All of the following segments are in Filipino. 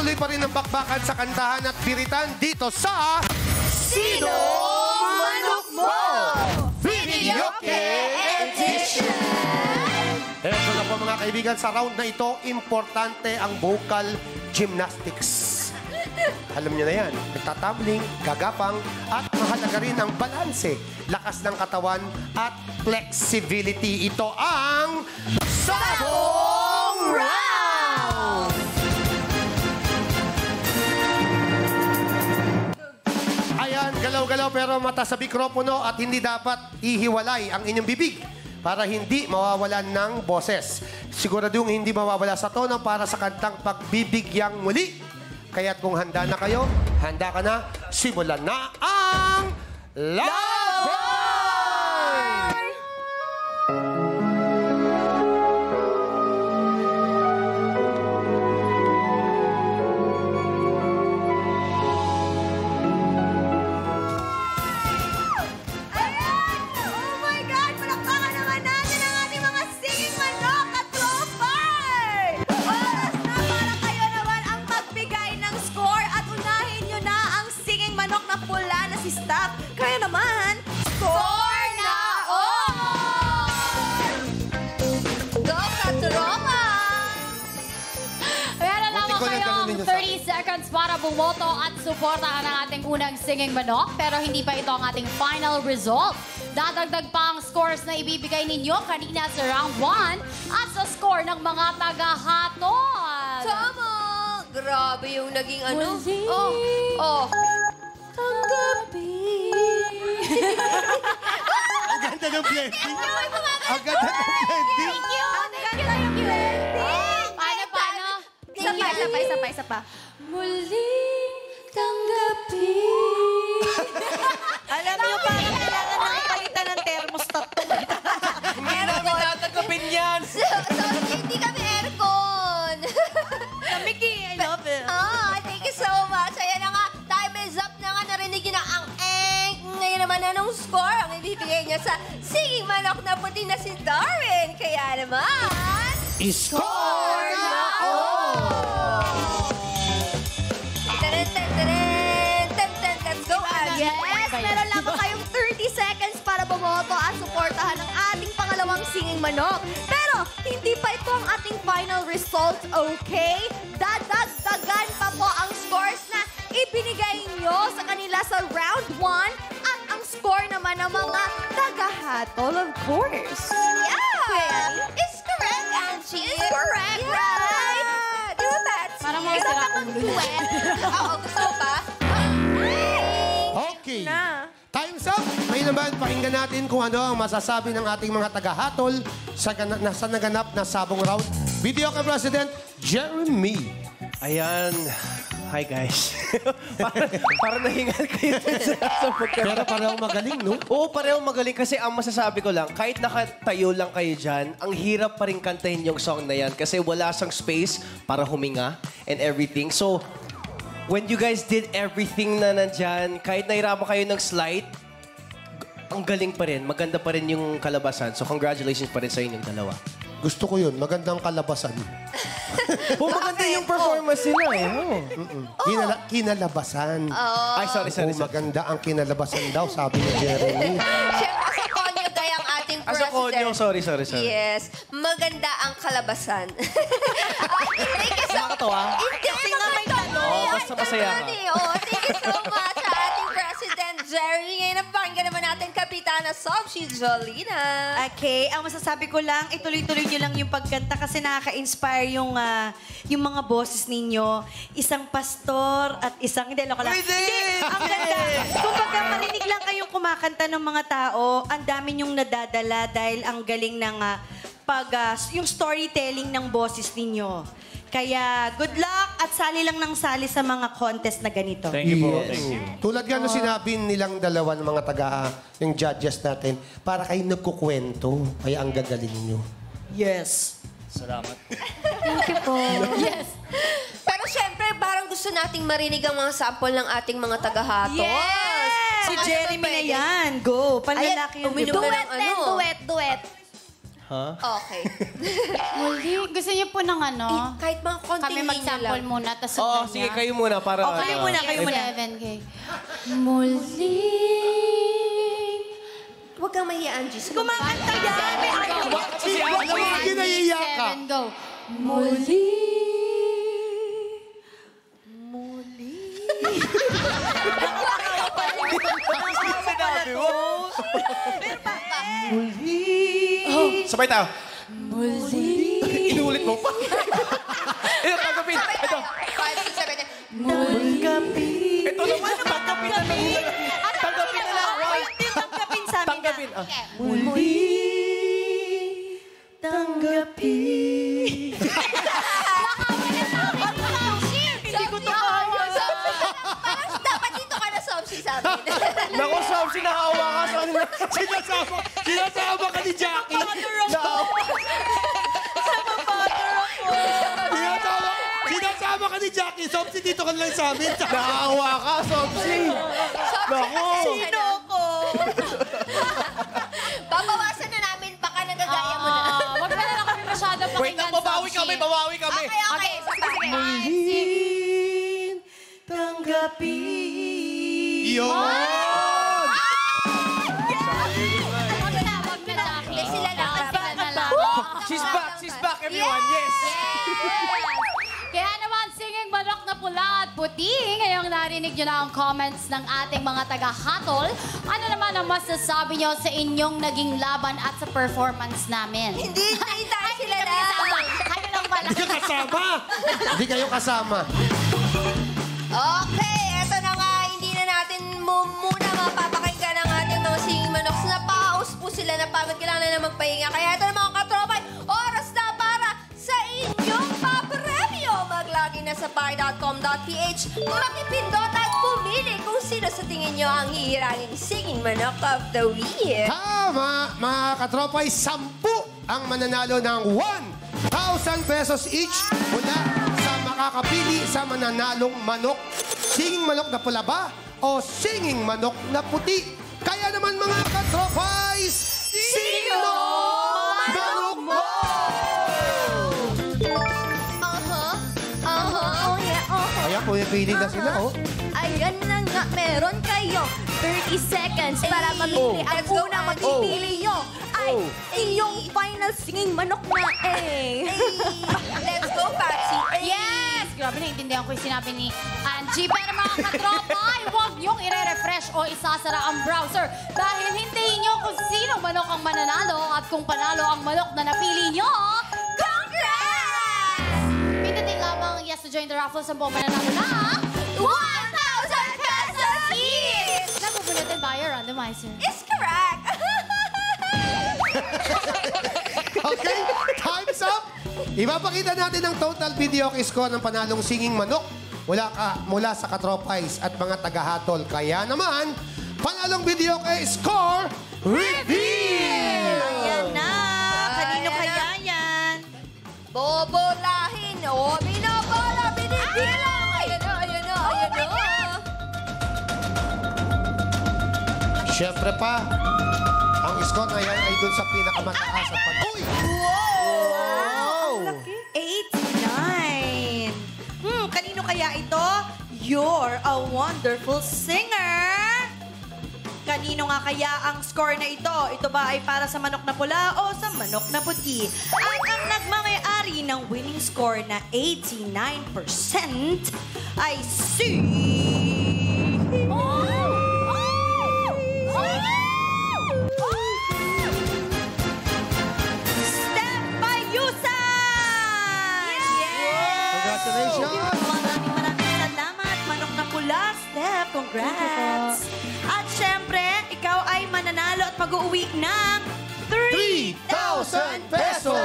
Tuloy-tuloy pa rin ang bakbakan sa kantahan at biritan dito sa... Sino Manok Mo? Videoke Edition! Eto na po mga kaibigan, sa round na ito, importante ang vocal gymnastics. Alam niyo na yan, nagtatumbling, gagapang, at mahalaga rin ang balanse, lakas ng katawan, at flexibility. Ito ang... Sabong Round! Ayan, galaw-galaw pero mata sa mikropono at hindi dapat ihiwalay ang inyong bibig para hindi mawawalan ng boses. Siguradong hindi mawawala sa tono para sa kantang Pagbibigyang Muli. Kaya't kung handa na kayo, handa ka na, simulan na ang laban! Stop. Kaya naman, score na all! Go, Katroma! Meron naman kayong 30 seconds para bumoto at suportahan ang ating unang singing manok. Pero hindi pa ito ang ating final result. Dadagdag pa ang scores na ibibigay ninyo kanina sa round 1 at sa score ng mga taga-hatol. Tama! Grabe yung naging ano. Muli. Oh. Tanggapin. Ang ganda ng blending. Ang ganda ng blending. Thank you. Thank you. Paano? Isa pa. Muling tanggapin. Alam niyo, parang kailangan ng palitan ng thermostat. Hindi namin tatanggapin yan. So, hindi kami aircon. Mickey, I love it. Thank you so much. Ayan na nga, time is up na nga. Narinig niyo na ang ngayon naman anong score ang ibibigay niya sa singing manok na puti na si Darwin. Kaya naman... Score na all! Let's go again. Yes, meron lang kayong 30 seconds para bumoto at suportahan ang ating pangalawang singing manok. Pero hindi pa ito ang ating final result, okay? Dadagdagan pa po ang scores na ibinigay nyo sa kanila sa round 1 at ang score naman ng mga taga-hatol, of course. Yeah! It's correct, Angie. It's correct, right? Di ba, Patsy? Parang mga sira ulo. Oo, gusto mo pa? Okay. Time's up! May naman, pakinggan natin kung ano ang masasabi ng ating mga taga-hatol sa naganap na sabong round. Videoke President Jeremy. Ayan. Hi, guys. para nahingal kayo sa pagkakita. Pero pareho magaling, no? Oo, pareho magaling kasi ang masasabi ko lang, kahit nakatayo lang kayo dyan, ang hirap pa rin kantahin yung song na yan kasi wala sang space para huminga and everything. So, when you guys did everything na nandyan, kahit nahirapan kayo ng slide, ang galing pa rin. Maganda pa rin yung kalabasan. So, congratulations pa rin sa inyong dalawa. Gusto ko yun. Magandang kalabasan. Maganda yung performance nila eh. Kinalabasan. Ay, sorry. Maganda ang kinalabasan daw, sabi ni Jeremy. Siyempre, sa konyo kaya ang ating Asa president. konyo, sorry. Yes, maganda ang kalabasan. Thank you so much. Nakakatawa? Hindi, may tanong. Oo, basta masaya ka. Thank you so much sa ating President Jerry. Ngayon, napakinggan naman natin Kapitana Sobshi Jolina. Okay, ang masasabi ko lang, ituloy-tuloy nyo lang yung pagkanta kasi nakaka-inspire yung mga boses ninyo. Isang pastor at isang... Hindi, loko lang. Hindi! Ang ganda. Kung pagka marinig lang kayong kumakanta ng mga tao, ang dami nyong nadadala dahil ang galing ng yung storytelling ng boses ninyo. Kaya good luck at sali lang ng sali sa mga contest na ganito. Thank you po. Thank you. Tulad nga nung sinabi nilang dalawa ng mga yung judges natin, para kayo nagkukwento, kaya ang gagaling nyo. Yes. Salamat. Thank you po. Yes. Pero syempre, parang gusto nating marinig ang mga sample ng ating mga taga-hatos. Yes! Si Ano Jeremy ba na pwede? yan. Go. Panlalaki yung uminom na ng Duet. Okay. Muli, gusto niyo po ng ano? Kahit mga konting Kami linya mag-sample lang. muna, tapos Oo, sige, kayo muna para... kayo muna, kayo muna. 7K. Muli. Huwag kang mahiya, Angie. Kumakanta yan! May ayaw! Alam mo, hindi naiiyak ka. 7, go. Muli. Sinabi mo. Sabay tayo. Inulit mo pa. Ito, tanggapin. Ito. 5, 6, 7, 8. Ito naman, tanggapin na lang. Tanggapin na lang. Hindi tanggapin sa amin Tanggapin. na. Muli. Tanggapin. Hindi ko to kaya. Parang dapat dito ka na Somsi sa amin. Naku, Sam, sinahawa ka sa kanila. Sinasama ka ni Jackie. Sinasama ka ni Jackie. Somsi, dito ka lang sa amin. Nahawa ka, Somsi. Naku. Sino ko? Babawasan na namin. Baka nagagaya mo na. Wag na lang kami masyado pakinggan. Wait lang, babawi kami, babawi kami. Okay. Tanggapin. Yun! Sila lang. She's back, everyone. Yes. Kaya naman, singing manok na pula at puti. Ngayong narinig nyo na ang comments ng ating mga taga-hatol. Ano naman ang masasabi nyo sa inyong naging laban at sa performance namin? Hindi tayo sila lang. Kayo lang pala. Hindi kayo kasama. Hindi kayo kasama. Okay, eto na nga. Hindi na natin muna mapapakinggan ang ating mga singing manoks. Napaus po sila na pagod. Kailangan na magpahinga. Kaya eto na mga katropay, oras na para sa inyong papremyo. Maglagi na sa buy.com.ph. Makipindot at pumili kung sino sa tingin nyo ang hihirangin singing manok of the week. Tama, mga katropay, 10 ang mananalo ng 1,000 pesos each mula sa makakapili sa mananalong manok. Singing manok na pula ba o singing manok na puti? Kaya naman mga katropay, sino manok mo? Kaya pumipili na sila, oh. Ayan na nga, meron kayo 30 seconds para mamili. Ang unang magpipili nyo ay iyong final singing manok na Let's go, Patsy. Yes! Grabe, naiintindihan ko yung sinabi ni Angie. Pero mga katropay, huwag niyong i-refresh o isasara ang browser dahil hintayin niyo kung sino manok ang mananalo at kung panalo ang manok na napili niyo. Congrats! Pindutin lamang yes to join the raffle sa buong mananalo na 1,000 pesos each! nabubunutin by a randomizer. Is correct! Okay, time's up! Ipapakita natin ang total video score ng panalong singing manok mula sa Katropais at mga taga-hatol. Kaya naman, panalong video score reveal! Ayan na. Kanino kaya yan? Bobolahin o binobola, binibilang! Ayan na, ayan na, ayan na! Siyempre pa, ang score na yan ay dun sa pinakamataas at Uy! Wow! 89. Kanino kaya ito? You're a wonderful singer. Kanino nga kaya ang score na ito? Ito ba ay para sa manok na pula o sa manok na puti? At ang nagmamayari ng winning score na 89% ay si... Step by Yusan! Congratulations! Maraming salamat, manok na pula, Step. Congrats! At syempre, ikaw ay mananalo at pag-uwi ng 3,000 pesos!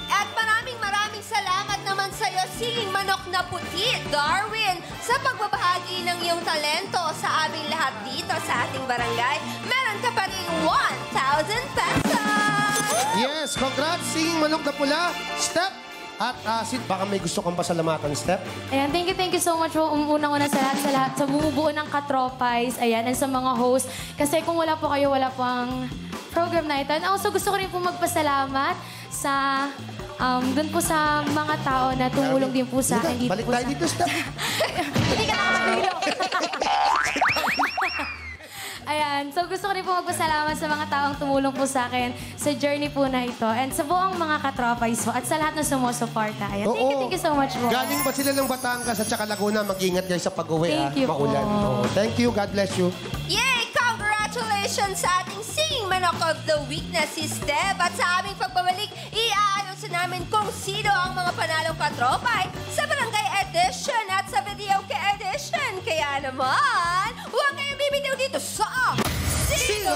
At maraming salamat naman sa'yo, singing manok na puti, Darwin, sa pagbabahagi ng iyong talento sa aming lahat dito sa ating barangay. Meron ka pa rin 1,000 pesos! Yes, congrats, singing manok na pula, Step. At Sid, baka may gusto kang pasalamatan, Step? Ayan, thank you so much po. Unang-una sa lahat, sa bumubuo ng Katropais, ayan, and sa mga host. Kasi kung wala po kayo, wala po ang program na ito. And also, gusto ko rin po magpasalamat sa dun po sa mga tao na tumulong din po sa akin. Balik tayo dito, stop. Hindi ka nakakabilo. Ayan. So, gusto ko rin po magpasalamat sa mga taong tumulong po sa akin sa journey po na ito. And sa buong mga katropais po at sa lahat na sumusuporta. Ayan. Thank you so much po. Galing pa sila ng Batangas at saka Laguna. Mag-ingat kayo sa pag-uwi. Thank you po. Maulan. Oo. Thank you. God bless you. Yay! Congratulations sa ating singing manok of the week na si Steph. At sa aming pagbabalik, i-aanunsyo namin kung sino ang mga panalong katropay sa Barangay Edition at sa Video Edition. Kaya naman, huwag kayong bibitaw dito sa Sino